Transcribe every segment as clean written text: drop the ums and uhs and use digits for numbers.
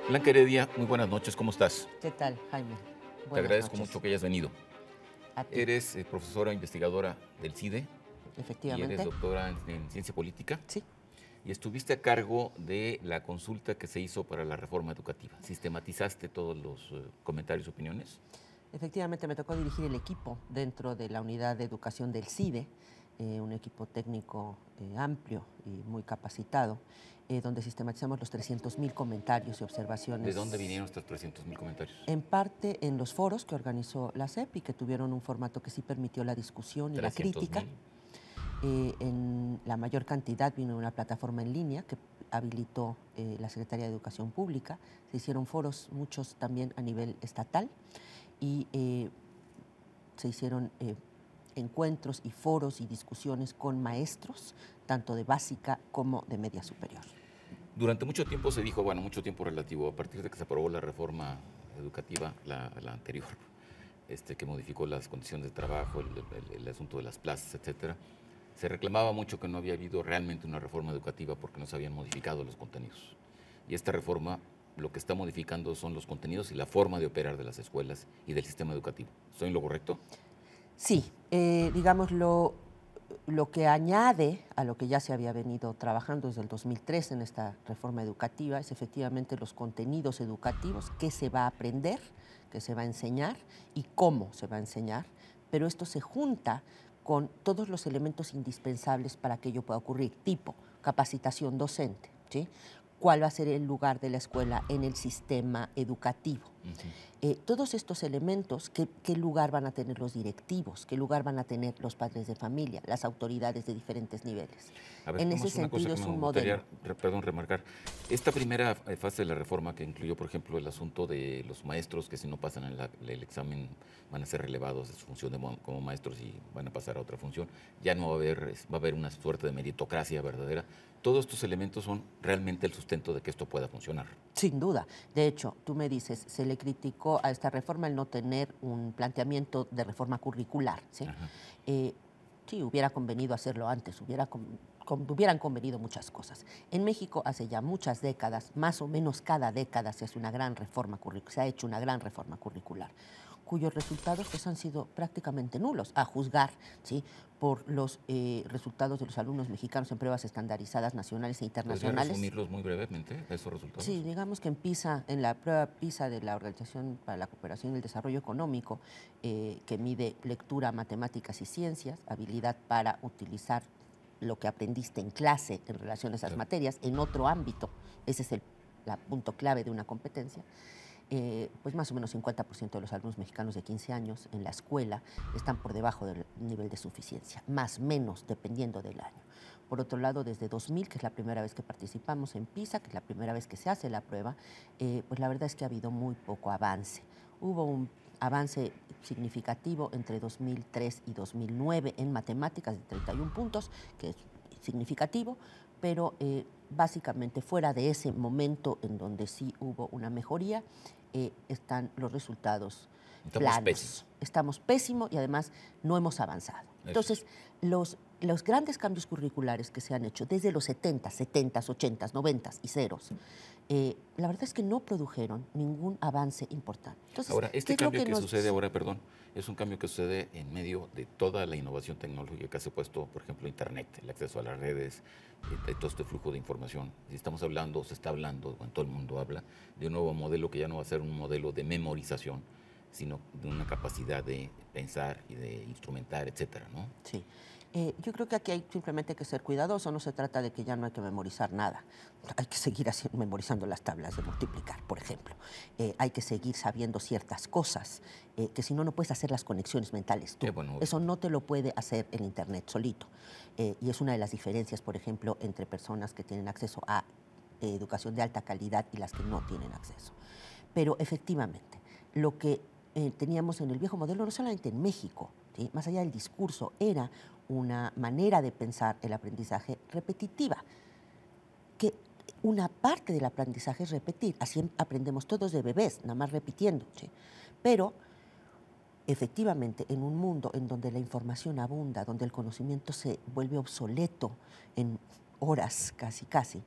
Blanca Heredia, muy buenas noches, ¿cómo estás? ¿Qué tal, Jaime? Te Buenas agradezco noches. mucho que hayas venido. A ti, Eres profesora investigadora del CIDE y eres efectivamente. doctora en ciencia política Sí, y estuviste a cargo de la consulta que se hizo para la reforma educativa. ¿Sistematizaste todos los comentarios y opiniones? efectivamente me tocó dirigir el equipo dentro de la unidad de educación del CIDE, un equipo técnico amplio y muy capacitado, donde sistematizamos los 300.000 comentarios y observaciones. ¿De dónde vinieron estos 300.000 comentarios? En parte en los foros que organizó la SEP y que tuvieron un formato que sí permitió la discusión y la crítica. 300.000. En la mayor cantidad vino de una plataforma en línea que habilitó la Secretaría de Educación Pública. Se hicieron foros, muchos también a nivel estatal, y se hicieron encuentros y foros y discusiones con maestros, tanto de básica como de media superior. Durante mucho tiempo se dijo, bueno, mucho tiempo relativo, a partir de que se aprobó la reforma educativa, la anterior, que modificó las condiciones de trabajo, el asunto de las plazas, etcétera, se reclamaba mucho que no había habido realmente una reforma educativa porque no se habían modificado los contenidos. Y esta reforma lo que está modificando son los contenidos y la forma de operar de las escuelas y del sistema educativo. ¿Estoy en lo correcto? Sí, digamos, lo que añade a lo que ya se había venido trabajando desde el 2003 en esta reforma educativa es efectivamente los contenidos educativos, qué se va a aprender, qué se va a enseñar y cómo se va a enseñar, pero esto se junta con todos los elementos indispensables para que ello pueda ocurrir, tipo capacitación docente, ¿sí? ¿Cuál va a ser el lugar de la escuela en el sistema educativo? Todos estos elementos, ¿qué lugar van a tener los directivos? ¿Qué lugar van a tener los padres de familia, las autoridades de diferentes niveles? A ver, En ¿cómo ese es una cosa sentido que es me un gustaría, modelo. perdón, remarcar? Esta primera fase de la reforma que incluyó, por ejemplo, el asunto de los maestros que si no pasan el examen van a ser relevados de su función como maestros y van a pasar a otra función, ya no va a haber una suerte de meritocracia verdadera. Todos estos elementos son realmente el sustento de que esto pueda funcionar. Sin duda. De hecho, tú me dices, se le criticó a esta reforma el no tener un planteamiento de reforma curricular, ¿sí? Sí, hubiera convenido hacerlo antes, hubieran convenido muchas cosas. En México hace ya muchas décadas, más o menos cada década se hace una gran reforma curricular, se ha hecho una gran reforma curricular, cuyos resultados pues, han sido prácticamente nulos, a juzgar, ¿sí?, por los resultados de los alumnos mexicanos en pruebas estandarizadas nacionales e ¿Podría internacionales. resumirlos muy brevemente, esos resultados? Sí, digamos que en PISA, en la prueba PISA de la Organización para la Cooperación y el Desarrollo Económico, que mide lectura, matemáticas y ciencias, habilidad para utilizar lo que aprendiste en clase en relación a esas Claro. materias en otro ámbito, ese es el punto clave de una competencia. Pues más o menos 50% de los alumnos mexicanos de 15 años en la escuela están por debajo del nivel de suficiencia, más o menos dependiendo del año. Por otro lado, desde 2000, que es la primera vez que participamos en PISA, que es la primera vez que se hace la prueba, pues la verdad es que ha habido muy poco avance. Hubo un avance significativo entre 2003 y 2009 en matemáticas de 31 puntos, que es significativo, pero básicamente fuera de ese momento en donde sí hubo una mejoría, están los resultados planos. Pésimos. Estamos pésimos y además no hemos avanzado. Entonces, los grandes cambios curriculares que se han hecho desde los 70, 80, 90 y ceros, la verdad es que no produjeron ningún avance importante. Entonces, ahora, este ¿qué es lo cambio que nos... sucede ahora, perdón, es un cambio que sucede en medio de toda la innovación tecnológica que se ha puesto, por ejemplo, Internet, el acceso a las redes, todo este flujo de información. Si estamos hablando, se está hablando, bueno, todo el mundo habla, de un nuevo modelo que ya no va a ser un modelo de memorización, sino de una capacidad de pensar y de instrumentar, etcétera, ¿no? Sí. Yo creo que aquí hay simplemente que ser cuidadoso, no se trata de que ya no hay que memorizar nada. Hay que seguir memorizando las tablas de multiplicar, por ejemplo. Hay que seguir sabiendo ciertas cosas, que si no, no puedes hacer las conexiones mentales tú. Bueno, eso no te lo puede hacer el Internet solito. Y es una de las diferencias, por ejemplo, entre personas que tienen acceso a educación de alta calidad y las que no tienen acceso. Pero efectivamente, lo que teníamos en el viejo modelo, no solamente en México, ¿sí?, más allá del discurso, era una manera de pensar el aprendizaje repetitiva, que una parte del aprendizaje es repetir, así aprendemos todos de bebés, nada más repitiendo, ¿sí?, pero efectivamente, en un mundo en donde la información abunda, donde el conocimiento se vuelve obsoleto en horas casi,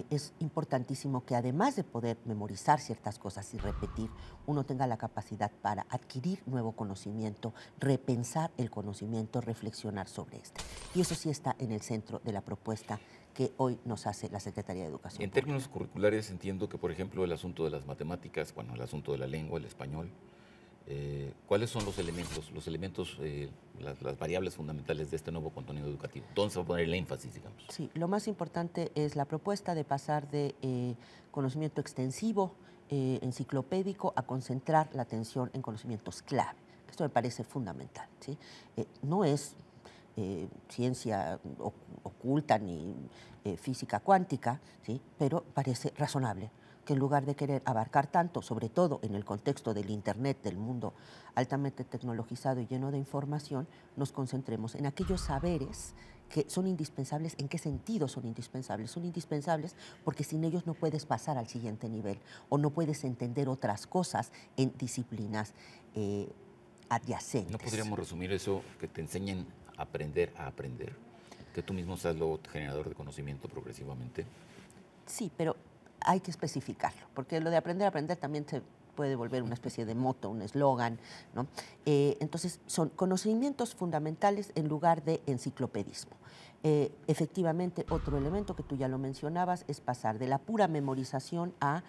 es importantísimo que además de poder memorizar ciertas cosas y repetir, uno tenga la capacidad para adquirir nuevo conocimiento, repensar el conocimiento, reflexionar sobre este. Y eso sí está en el centro de la propuesta que hoy nos hace la Secretaría de Educación En Pública. términos curriculares entiendo que, por ejemplo, el asunto de las matemáticas, bueno, el asunto de la lengua, el español, ¿cuáles son los elementos, las variables fundamentales de este nuevo contenido educativo? ¿Dónde se va a poner el énfasis, digamos? Sí, lo más importante es la propuesta de pasar de conocimiento extensivo, enciclopédico, a concentrar la atención en conocimientos clave. Esto me parece fundamental, ¿sí? No es ciencia oculta ni física cuántica, ¿sí? Pero parece razonable que en lugar de querer abarcar tanto, sobre todo en el contexto del Internet, del mundo altamente tecnologizado y lleno de información, nos concentremos en aquellos saberes que son indispensables. ¿En qué sentido son indispensables? Son indispensables porque sin ellos no puedes pasar al siguiente nivel o no puedes entender otras cosas en disciplinas adyacentes. ¿No podríamos resumir eso, que te enseñen a aprender? Que tú mismo seas luego generador de conocimiento progresivamente. Sí, pero hay que especificarlo, porque lo de aprender a aprender también se puede volver una especie de moto, un eslogan, ¿no? Entonces, son conocimientos fundamentales en lugar de enciclopedismo. Efectivamente, otro elemento que tú ya lo mencionabas es pasar de la pura memorización a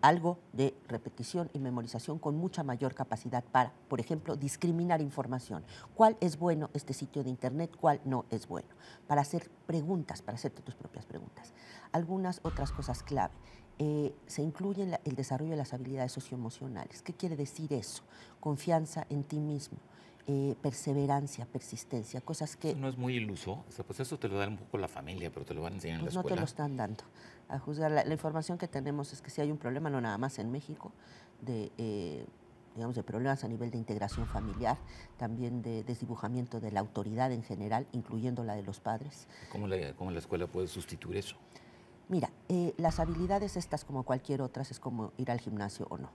algo de repetición y memorización con mucha mayor capacidad para, por ejemplo, discriminar información. ¿Cuál es bueno este sitio de Internet? ¿Cuál no es bueno? Para hacer preguntas, para hacerte tus propias preguntas. Algunas otras cosas clave. Se incluye el desarrollo de las habilidades socioemocionales. ¿Qué quiere decir eso? Confianza en ti mismo, perseverancia, persistencia, cosas que... ¿Eso no es muy iluso? O sea, pues eso te lo da un poco la familia, pero te lo van a enseñar en la Pues no escuela. te lo están dando. A juzgar, la información que tenemos es que si hay un problema, no nada más en México, digamos, de problemas a nivel de integración familiar, también de desdibujamiento de la autoridad en general, incluyendo la de los padres. ¿Cómo la escuela puede sustituir eso? Mira, las habilidades estas, como cualquier otras, es como ir al gimnasio o no.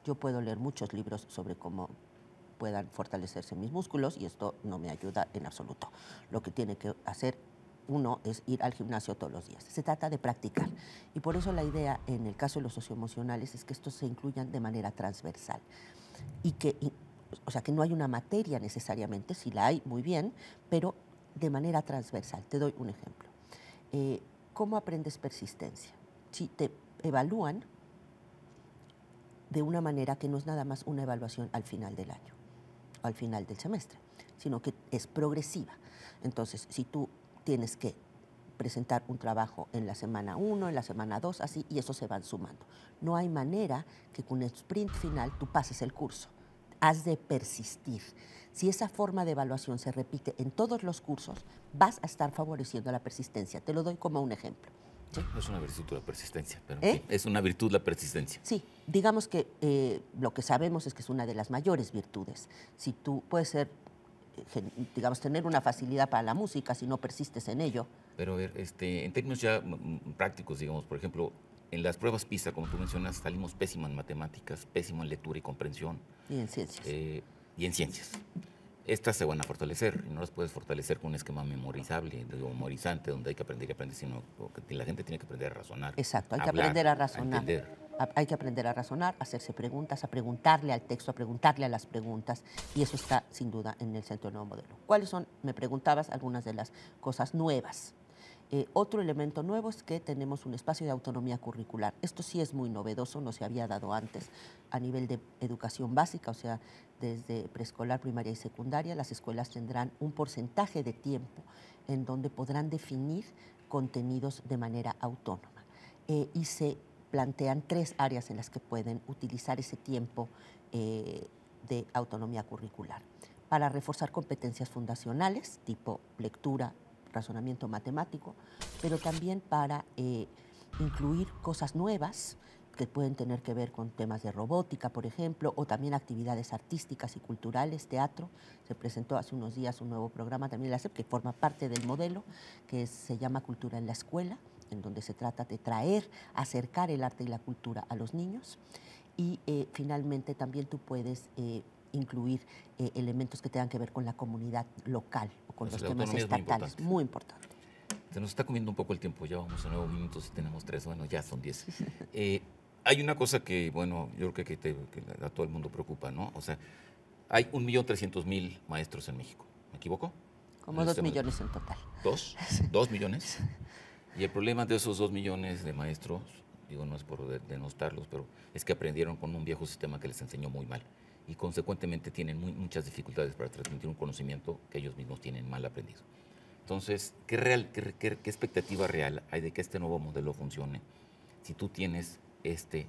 Yo puedo leer muchos libros sobre cómo puedan fortalecerse mis músculos y esto no me ayuda en absoluto. Lo que tiene que hacer uno es ir al gimnasio todos los días. Se trata de practicar. Y por eso la idea, en el caso de los socioemocionales, es que estos se incluyan de manera transversal. O sea, que no hay una materia necesariamente, si la hay, muy bien, pero de manera transversal. Te doy un ejemplo. ¿Cómo aprendes persistencia? Si te evalúan de una manera que no es nada más una evaluación al final del año, o al final del semestre, sino que es progresiva. Entonces, si tú tienes que presentar un trabajo en la semana 1, en la semana 2, así, y eso se van sumando. No hay manera que con el sprint final tú pases el curso. Has de persistir. Si esa forma de evaluación se repite en todos los cursos, vas a estar favoreciendo la persistencia. Te lo doy como un ejemplo. ¿Sí? Es una virtud la persistencia, pero sí, es una virtud la persistencia. Sí, digamos que lo que sabemos es que es una de las mayores virtudes. Si tú puedes ser, digamos, tener una facilidad para la música, si no persistes en ello. Pero a ver, en términos ya prácticos, digamos, por ejemplo, en las pruebas PISA, como tú mencionas, salimos pésimo en matemáticas, pésimo en lectura y comprensión. Y en ciencias. Y en ciencias. Estas se van a fortalecer y no las puedes fortalecer con un esquema memorizable, memorizante, donde hay que aprender y aprender, sino que la gente tiene que aprender a razonar. Exacto, hay a que hablar, aprender a razonar. A entender. Hay que aprender a razonar, a hacerse preguntas, a preguntarle al texto, a preguntarle a las preguntas, y eso está sin duda en el centro del nuevo modelo. ¿Cuáles son, me preguntabas, algunas de las cosas nuevas? Otro elemento nuevo es que tenemos un espacio de autonomía curricular. Esto sí es muy novedoso, no se había dado antes a nivel de educación básica, o sea, desde preescolar, primaria y secundaria, las escuelas tendrán un porcentaje de tiempo en donde podrán definir contenidos de manera autónoma. Y se plantean 3 áreas en las que pueden utilizar ese tiempo de autonomía curricular. Para reforzar competencias fundacionales, tipo lectura, razonamiento matemático, pero también para incluir cosas nuevas que pueden tener que ver con temas de robótica, por ejemplo, o también actividades artísticas y culturales, teatro. Se presentó hace unos días un nuevo programa también en la SEP que forma parte del modelo, que se llama Cultura en la Escuela, en donde se trata de traer, acercar el arte y la cultura a los niños. Y finalmente también tú puedes incluir elementos que tengan que ver con la comunidad local o con los temas autonomía es muy estatales. Muy importante. Se nos está comiendo un poco el tiempo, ya vamos a 9 minutos y tenemos 3, bueno, ya son 10. Hay una cosa que, bueno, yo creo que a todo el mundo preocupa, ¿no? O sea, hay 1.300.000 maestros en México, ¿me equivoco? Como 2 millones en total. ¿2? ¿2 millones? Y el problema de esos 2 millones de maestros, digo, no es por denostarlos, pero es que aprendieron con un viejo sistema que les enseñó muy mal y consecuentemente tienen muchas dificultades para transmitir un conocimiento que ellos mismos tienen mal aprendido. Entonces, ¿qué expectativa real hay de que este nuevo modelo funcione si tú tienes este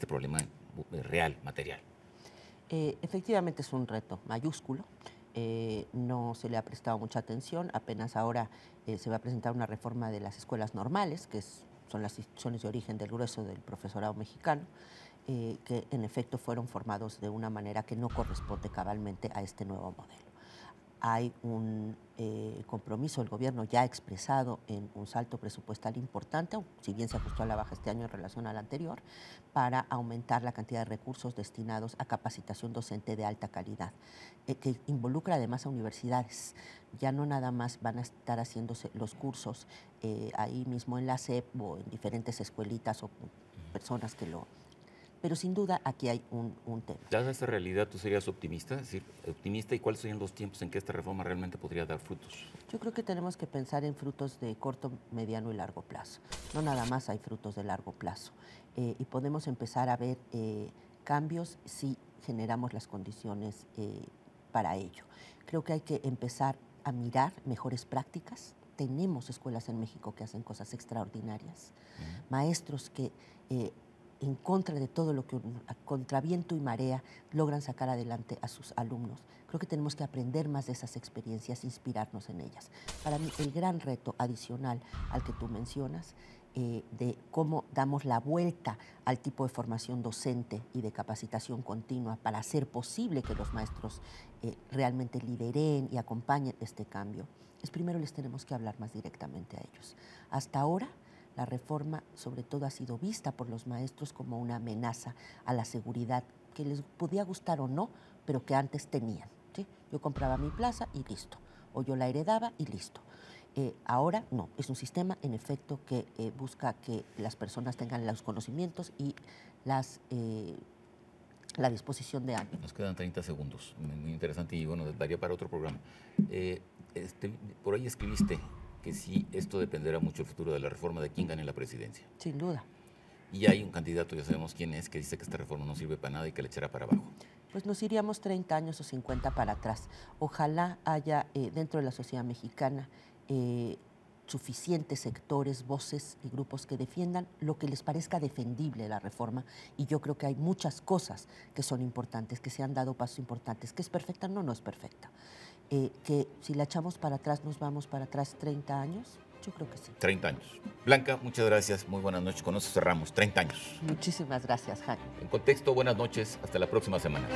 problema real, material? Efectivamente es un reto mayúsculo. No se le ha prestado mucha atención. Apenas ahora se va a presentar una reforma de las escuelas normales, que son las instituciones de origen del grueso del profesorado mexicano, que en efecto fueron formados de una manera que no corresponde cabalmente a este nuevo modelo. Hay un compromiso del gobierno ya expresado en un salto presupuestal importante, si bien se ajustó a la baja este año en relación al anterior, para aumentar la cantidad de recursos destinados a capacitación docente de alta calidad, que involucra además a universidades. Ya no nada más van a estar haciéndose los cursos ahí mismo en la SEP o en diferentes escuelitas o personas que lo... Pero sin duda aquí hay un tema. Dada esta realidad, ¿tú serías optimista? Es decir, optimista, ¿y cuáles serían los tiempos en que esta reforma realmente podría dar frutos? Yo creo que tenemos que pensar en frutos de corto, mediano y largo plazo. No nada más hay frutos de largo plazo. Y podemos empezar a ver cambios si generamos las condiciones para ello. Creo que hay que empezar a mirar mejores prácticas. Tenemos escuelas en México que hacen cosas extraordinarias. Maestros que... en contra de todo lo que, contra viento y marea, logran sacar adelante a sus alumnos. Creo que tenemos que aprender más de esas experiencias, inspirarnos en ellas. Para mí, el gran reto adicional al que tú mencionas, de cómo damos la vuelta al tipo de formación docente y de capacitación continua para hacer posible que los maestros realmente lideren y acompañen este cambio, es primero les tenemos que hablar más directamente a ellos. Hasta ahora, la reforma, sobre todo, ha sido vista por los maestros como una amenaza a la seguridad que les podía gustar o no, pero que antes tenían, ¿sí? Yo compraba mi plaza y listo, o yo la heredaba y listo. Ahora no, es un sistema, en efecto, que busca que las personas tengan los conocimientos y la disposición de ánimo. Nos quedan 30 segundos, muy interesante y bueno, daría para otro programa. Por ahí escribiste que sí, esto dependerá mucho del futuro de la reforma, de quién gane la presidencia. Sin duda. Y hay un candidato, ya sabemos quién es, que dice que esta reforma no sirve para nada y que le echará para abajo. Pues nos iríamos 30 años o 50 para atrás. Ojalá haya dentro de la sociedad mexicana suficientes sectores, voces y grupos que defiendan lo que les parezca defendible la reforma, y yo creo que hay muchas cosas que son importantes, que se han dado pasos importantes. ¿Que es perfecta? No, no es perfecta. Que si la echamos para atrás, nos vamos para atrás 30 años, yo creo que sí. 30 años. Blanca, muchas gracias, muy buenas noches, con eso cerramos, 30 años. Muchísimas gracias, Jaime. En Contexto, buenas noches, hasta la próxima semana.